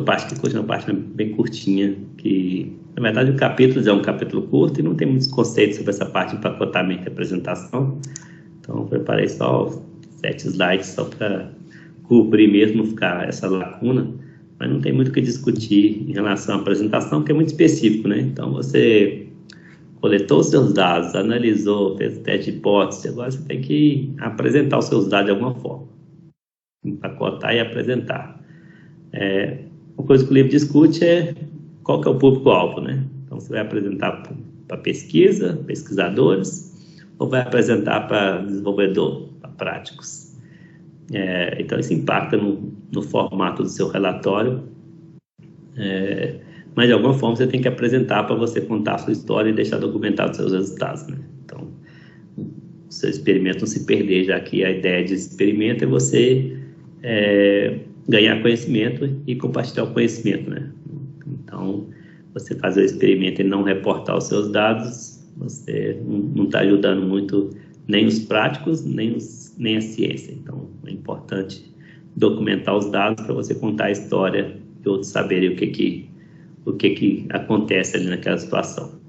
parte que curte é uma página bem curtinha, que, na verdade, o capítulo é um capítulo curto e não tem muitos conceitos sobre essa parte de empacotamento e apresentação. Então, eu preparei só 7 slides só para cobrir mesmo, ficar essa lacuna, mas não tem muito o que discutir em relação à apresentação, porque é muito específico, né? Então, você coletou os seus dados, analisou, fez teste de hipótese, agora você tem que apresentar os seus dados de alguma forma, empacotar e apresentar. Uma coisa que o livro discute é qual que é o público-alvo, né? Então, você vai apresentar para pesquisa, pesquisadores, ou vai apresentar para desenvolvedor, para práticos. Então, isso impacta no formato do seu relatório, mas de alguma forma você tem que apresentar para você contar a sua história e deixar documentado os seus resultados, né? Então, o seu experimento não se perder, já que a ideia de experimento é você ganhar conhecimento e compartilhar o conhecimento, né? Então, você fazer o experimento e não reportar os seus dados, você não está ajudando muito nem os práticos, nem a ciência. Então, é importante documentar os dados para você contar a história e outros saberem o que acontece ali naquela situação.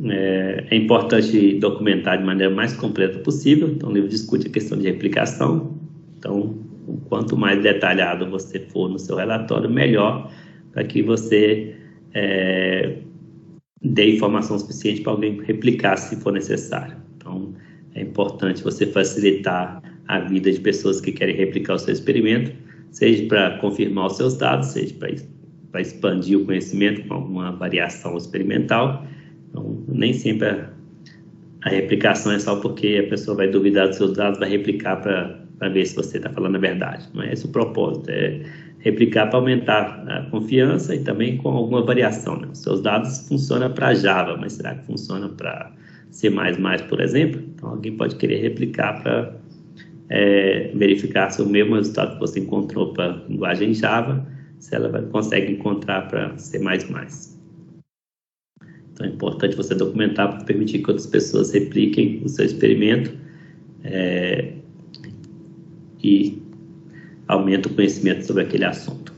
É importante documentar de maneira mais completa possível. Então, o livro discute a questão de replicação. Então, quanto mais detalhado você for no seu relatório, melhor, para que você dê informação suficiente para alguém replicar se for necessário. Então, é importante você facilitar a vida de pessoas que querem replicar o seu experimento, seja para confirmar os seus dados, seja para expandir o conhecimento com alguma variação experimental. Então, nem sempre a replicação é só porque a pessoa vai duvidar dos seus dados, vai replicar para ver se você está falando a verdade. Não é esse o propósito, é replicar para aumentar a confiança e também com alguma variação, né? Os seus dados funcionam para Java, mas será que funciona para C++, por exemplo? Então, alguém pode querer replicar para verificar se o mesmo resultado que você encontrou para a linguagem Java, se ela consegue encontrar para C++. Então, é importante você documentar para permitir que outras pessoas repliquem o seu experimento e aumenta o conhecimento sobre aquele assunto.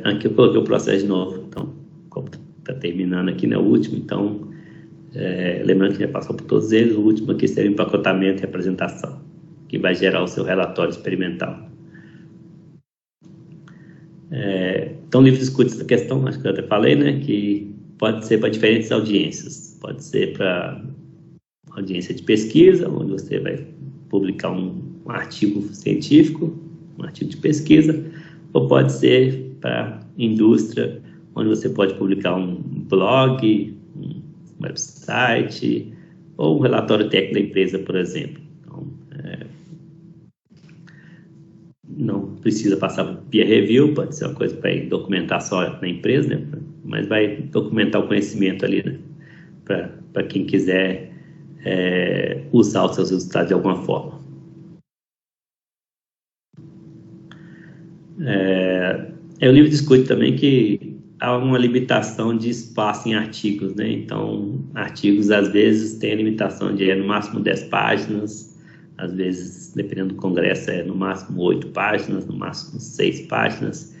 Aqui eu coloquei o processo de novo, então, como está terminando aqui, né, o último, então, lembrando que já passou por todos eles, o último aqui seria o empacotamento e apresentação, que vai gerar o seu relatório experimental. Então, o livro discute essa questão, acho que eu até falei, né, que pode ser para diferentes audiências, pode ser para audiência de pesquisa, onde você vai publicar um artigo científico, um artigo de pesquisa, ou pode ser para indústria, onde você pode publicar um blog, um website, ou um relatório técnico da empresa, por exemplo. Então, não precisa passar por peer review, pode ser uma coisa para documentar só na empresa, né? Mas vai documentar o conhecimento ali, né? Para quem quiser usar os seus resultados de alguma forma. O livro discute também que há uma limitação de espaço em artigos, né? Então, artigos às vezes têm a limitação de no máximo 10 páginas, às vezes, dependendo do congresso, no máximo 8 páginas, no máximo 6 páginas.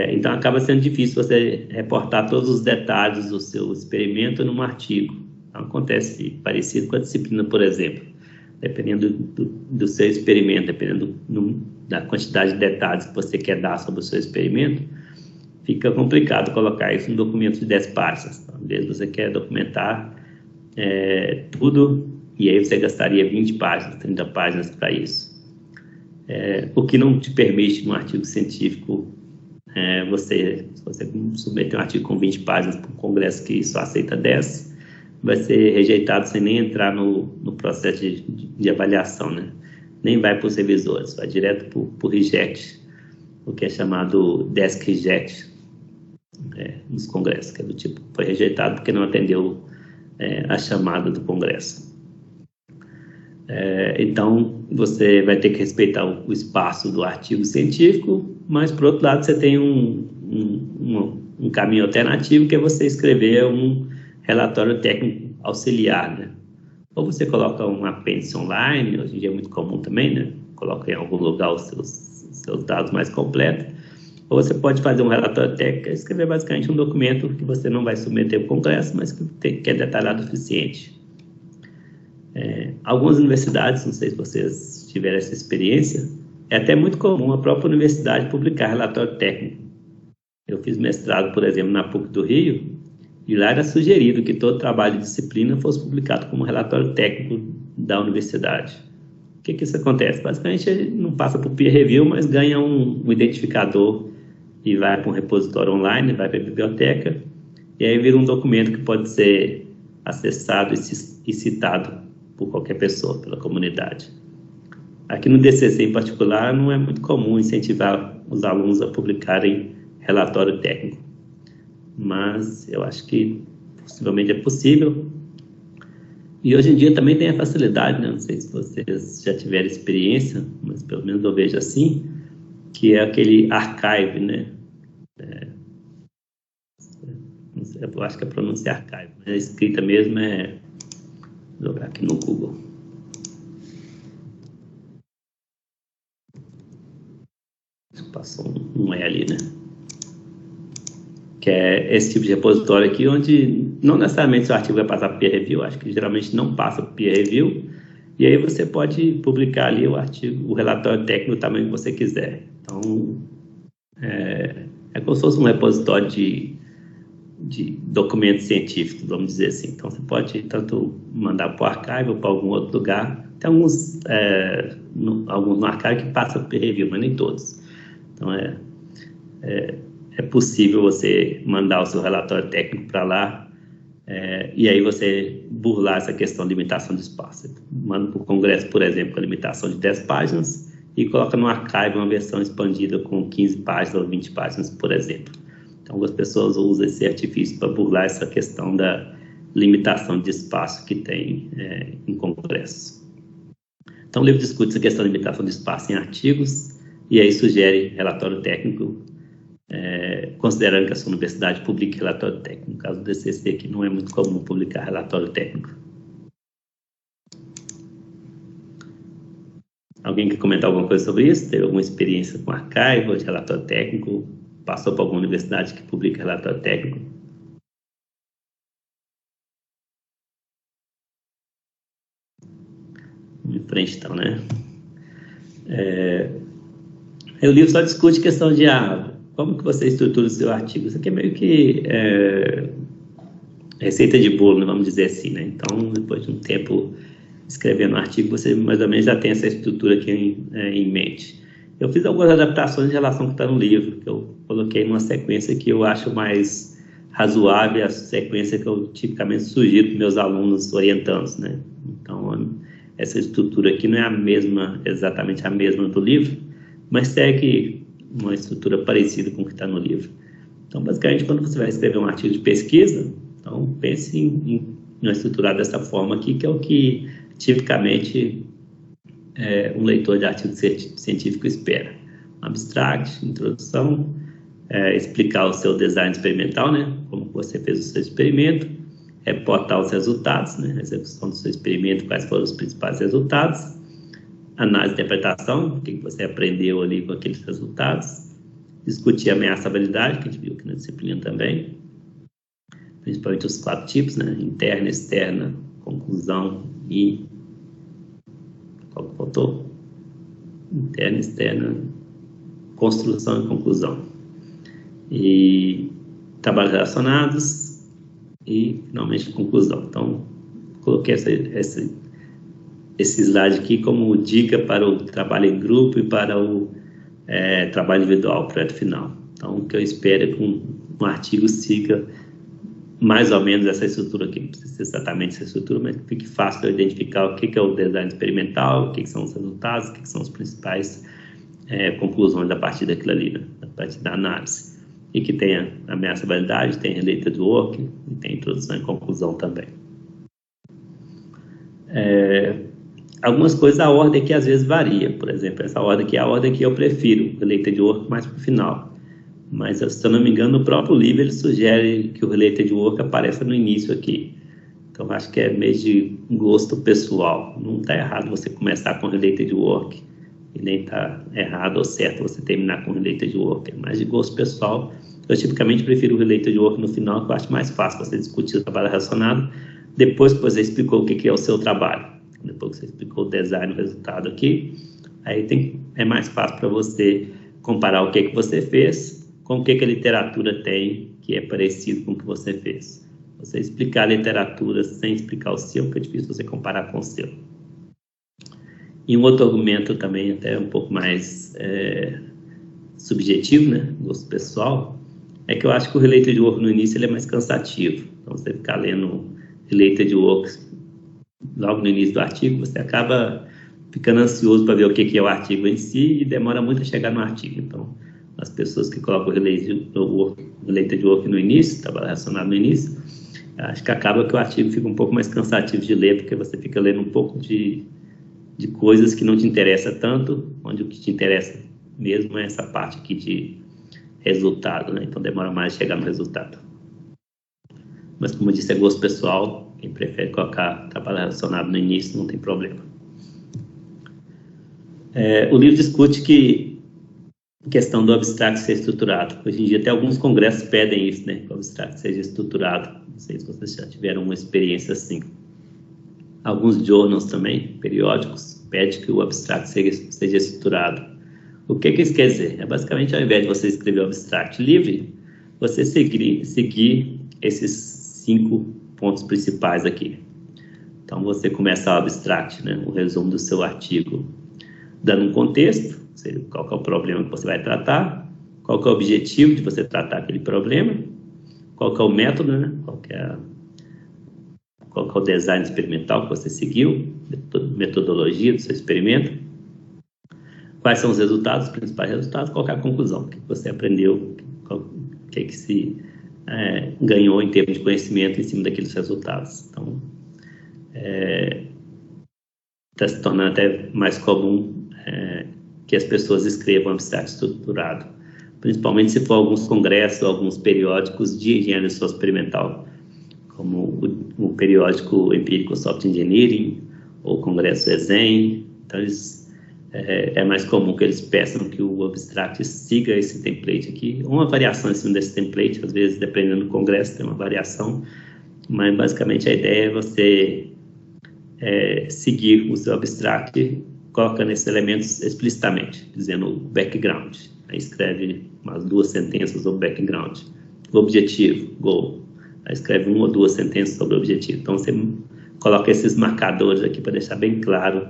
Então, acaba sendo difícil você reportar todos os detalhes do seu experimento num artigo. Então, acontece parecido com a disciplina, por exemplo. Dependendo do seu experimento, dependendo da quantidade de detalhes que você quer dar sobre o seu experimento, fica complicado colocar isso em documento de 10 páginas. Então, às vezes você quer documentar tudo, e aí você gastaria 20 páginas, 30 páginas para isso. O que não te permite, num artigo científico, se você submeter um artigo com 20 páginas para um congresso que só aceita 10, vai ser rejeitado sem nem entrar no processo de avaliação, né? Nem vai para os revisores, vai direto para o reject, o que é chamado desk reject nos congressos, que é do tipo, foi rejeitado porque não atendeu a chamada do congresso. Então, você vai ter que respeitar o espaço do artigo científico, mas, por outro lado, você tem um caminho alternativo, que é você escrever um relatório técnico auxiliar, né? ou você coloca um apêndice online, hoje em dia é muito comum também, né? Coloca em algum lugar os seus dados mais completos, ou você pode fazer um relatório técnico, escrever basicamente um documento que você não vai submeter ao Congresso, mas que é detalhado o suficiente. Algumas universidades, não sei se vocês tiveram essa experiência, é até muito comum a própria universidade publicar relatório técnico. Eu fiz mestrado, por exemplo, na PUC do Rio, e lá era sugerido que todo trabalho de disciplina fosse publicado como relatório técnico da universidade. O que isso acontece? Basicamente, ele não passa por peer review, mas ganha um identificador e vai para um repositório online, vai para a biblioteca, e aí vira um documento que pode ser acessado e citado por qualquer pessoa, pela comunidade. Aqui no DCC em particular, não é muito comum incentivar os alunos a publicarem relatório técnico, mas eu acho que possivelmente é possível. E hoje em dia também tem a facilidade, né? Não sei se vocês já tiveram experiência, mas pelo menos eu vejo assim, que é aquele archive, né? Eu acho que a pronúncia é archive, mas a escrita mesmo é... Vou jogar aqui no Google. Passou um E ali, né? Que é esse tipo de repositório aqui, onde não necessariamente o artigo vai passar por peer review, acho que geralmente não passa por peer review, e aí você pode publicar ali o artigo, o relatório técnico do tamanho que você quiser. Então, é como se fosse um repositório de documentos científicos, vamos dizer assim. Então, você pode tanto mandar para o archive ou para algum outro lugar. Tem alguns no archive que passam por peer review, mas nem todos. Então, é possível você mandar o seu relatório técnico para lá e aí você burlar essa questão de limitação de espaço. Você manda para o Congresso, por exemplo, com a limitação de 10 páginas e coloca no archive uma versão expandida com 15 páginas ou 20 páginas, por exemplo. Então, algumas pessoas usam esse artifício para burlar essa questão da limitação de espaço que tem em Congresso. Então, o livro discute essa questão de limitação de espaço em artigos e aí sugere relatório técnico, considerando que a sua universidade publique relatório técnico. No caso do DCC, aqui não é muito comum publicar relatório técnico. Alguém quer comentar alguma coisa sobre isso? Teve alguma experiência com arquivo de relatório técnico? Passou por alguma universidade que publica relatório técnico? Vamos em frente, então, né? O livro só discute questão de como que você estrutura o seu artigo. Isso aqui é meio que receita de bolo, né, vamos dizer assim, né? Então, depois de um tempo escrevendo um artigo, você mais ou menos já tem essa estrutura aqui em mente. Eu fiz algumas adaptações em relação ao que está no livro, que eu coloquei numa sequência que eu acho mais razoável, a sequência que eu tipicamente sugiro para meus alunos orientandos, né? Então, essa estrutura aqui não é exatamente a mesma do livro, mas segue uma estrutura parecida com o que está no livro. Então, basicamente, quando você vai escrever um artigo de pesquisa, então pense em uma estrutura dessa forma aqui, que é o que tipicamente um leitor de artigo científico espera. Um abstract, introdução, explicar o seu design experimental, né? Como você fez o seu experimento, reportar os resultados, né? A execução do seu experimento, quais foram os principais resultados, análise e interpretação, o que você aprendeu ali com aqueles resultados, discutir a ameaçabilidade, que a gente viu aqui na disciplina também, principalmente os 4 tipos, né? Interna, externa, conclusão e... Qual que faltou? Interna, externa, construção e conclusão. E trabalhos relacionados e, finalmente, conclusão. Então, coloquei esse slide aqui como dica para o trabalho em grupo e para o trabalho individual, projeto final. Então, o que eu espero é que um artigo siga mais ou menos essa estrutura aqui, não precisa ser exatamente essa estrutura, mas que fique fácil de identificar o que é o design experimental, o que são os resultados, o que são as principais conclusões a partir daquilo ali, né? A partir da análise. E que tenha ameaçabilidade, tenha related work, e tenha introdução e conclusão também. Algumas coisas, a ordem aqui às vezes varia. Por exemplo, essa ordem aqui é a ordem que eu prefiro, related work mais para o final. Mas, se eu não me engano, o próprio livro ele sugere que o related work apareça no início aqui. Então, acho que é meio de gosto pessoal. Não está errado você começar com related work e nem está errado ou certo você terminar com related work. É mais de gosto pessoal. Eu, tipicamente, prefiro o related work no final, que eu acho mais fácil você discutir o trabalho relacionado depois que você explicou o que é o seu trabalho. Depois que você explicou o design, o resultado aqui, aí é mais fácil para você comparar o que você fez com o que a literatura tem que é parecido com o que você fez. Você explicar a literatura sem explicar o seu, que é difícil você comparar com o seu. E um outro argumento também, até um pouco mais subjetivo, né, gosto pessoal, é que eu acho que o related work no início ele é mais cansativo. Então, você ficar lendo related work logo no início do artigo, você acaba ficando ansioso para ver o que é o artigo em si e demora muito a chegar no artigo. Então, as pessoas que colocam o related work no início, trabalho relacionado no início, acho que acaba que o artigo fica um pouco mais cansativo de ler, porque você fica lendo um pouco de coisas que não te interessa tanto, onde o que te interessa mesmo é essa parte aqui de resultado, né? Então demora mais a chegar no resultado. Mas como eu disse, é gosto pessoal, quem prefere colocar trabalho relacionado no início não tem problema. O livro discute que a questão do abstract ser estruturado. Hoje em dia até alguns congressos pedem isso, né? Que o abstract seja estruturado. Não sei se vocês já tiveram uma experiência assim. Alguns journals também, periódicos, pedem que o abstract seja estruturado. O que isso quer dizer? É basicamente, ao invés de você escrever o abstract livre, você seguir esses 5 pontos principais aqui. Então, você começa o abstract, né? O resumo do seu artigo, dando um contexto, ou seja, qual que é o problema que você vai tratar, qual que é o objetivo de você tratar aquele problema, qual que é o método, né? Qual que é o design experimental que você seguiu, metodologia do seu experimento, quais são os resultados, os principais resultados, qual que é a conclusão, o que você aprendeu, o que se ganhou em termos de conhecimento em cima daqueles resultados. Então, está se tornando até mais comum que as pessoas escrevam abstract estruturado, principalmente se for alguns congressos, alguns periódicos de engenharia experimental, como o periódico Empirical Software Engineering ou o congresso ESEM. Então, é mais comum que eles peçam que o abstract siga esse template aqui, uma variação em cima desse template, às vezes, dependendo do congresso, tem uma variação, mas basicamente a ideia é você seguir o seu abstract colocando esses elementos explicitamente, dizendo o background. Aí escreve umas 2 sentenças sobre o background. O objetivo, goal. Aí escreve 1 ou 2 sentenças sobre o objetivo. Então, você coloca esses marcadores aqui para deixar bem claro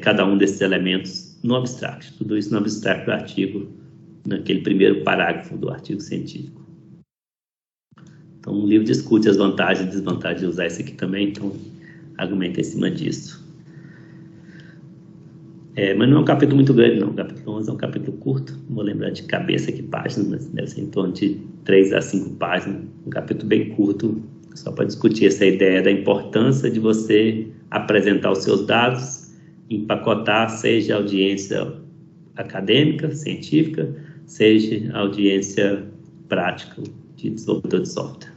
cada um desses elementos no abstract. Tudo isso no abstract do artigo, naquele primeiro parágrafo do artigo científico. Então, o livro discute as vantagens e desvantagens de usar isso aqui também, então argumenta em cima disso. Mas não é um capítulo muito grande, não. O capítulo 11 é um capítulo curto, não vou lembrar de cabeça que páginas, mas deve ser em torno de 3 a 5 páginas. Um capítulo bem curto, só para discutir essa ideia da importância de você apresentar os seus dados, empacotar, seja a audiência acadêmica, científica, seja a audiência prática de desenvolvedor de software.